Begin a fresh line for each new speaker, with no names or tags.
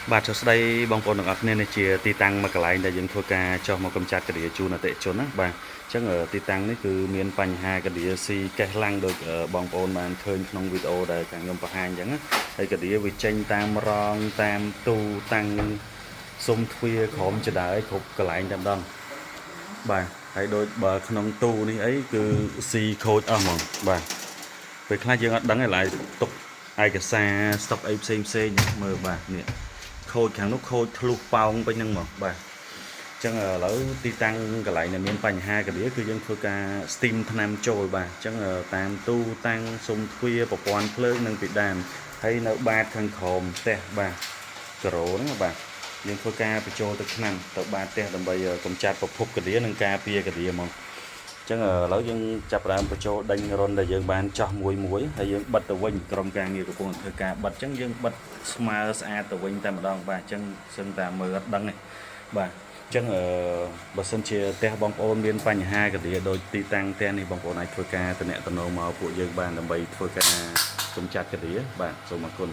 បាទសួស្តីបងប្អូនទាំងអស់គ្នានេះជាទីតាំងមួយកន្លែងដែលយើងធ្វើការចោះមកកម្ចាត់កាឌីជូនអតិថិជនណាបាទអញ្ចឹងទីតាំងនេះគឺមានបញ្ហាកាឌីស៊ីកេះខ្លាំងដូចបងប្អូនបានឃើញក្នុងវីដេអូដែលខ្ញុំបង្ហាញអញ្ចឹងណាហើយកាឌីវាចេញតាមរងតាមទូតាំងសុំទ្វារក្រោមចដើគ្រប់កន្លែងតែម្ដងបាទហើយដូចបើក្នុងទូនេះអីគឺស៊ីខូចអស់ហ្មងបាទពេលខ្លះយើងអត់ដឹងទេឡើយទុកឯកសារស្តុកអីផ្សេងមើលបាទនេះខូចខាងនោះខូចធ្លុះប៉ោងពេញហ្នឹងមកបាទអញ្ចឹងឥឡូវទីតាំងកន្លែងដែលមានបញ្ហាកាឌីគឺយើងធ្វើការ steam ថ្នាំចូលបាទអញ្ចឹងតាមទូតាំងសុំទ្វារប្រព័ន្ធភ្លើងនិងពីដើមហើយនៅបាតខាងក្រោមផ្ទះបាទការ៉ូហ្នឹងបាទយើងធ្វើការបញ្ចូលទឹកថ្នាំទៅបាតផ្ទះដើម្បីកម្ចាត់ប្រភពកាឌីនិងការពារកាឌីហ្មងអញ្ចឹងឥឡូវយើងចាប់ផ្ដើមបញ្ចូលដេញរុនដែលយើងបានចោះមួយហើយយើងបិទទៅវិញក្រុមការងារកំពុងធ្វើការបិទអញ្ចឹងយើងបិទស្មើស្អាតទៅវិញតែម្ដងបាទអញ្ចឹងសឹងតែមើលអត់ដឹងទេបាទអញ្ចឹងបើសិនជាផ្ទះបងប្អូនមានបញ្ហាកាឌីដូចទីតាំងផ្ទះនេះបងប្អូនអាចធ្វើការតំណែងមកពួកយើងបានដើម្បីធ្វើការកម្ចាត់កាឌីបាទសូមអរគុណ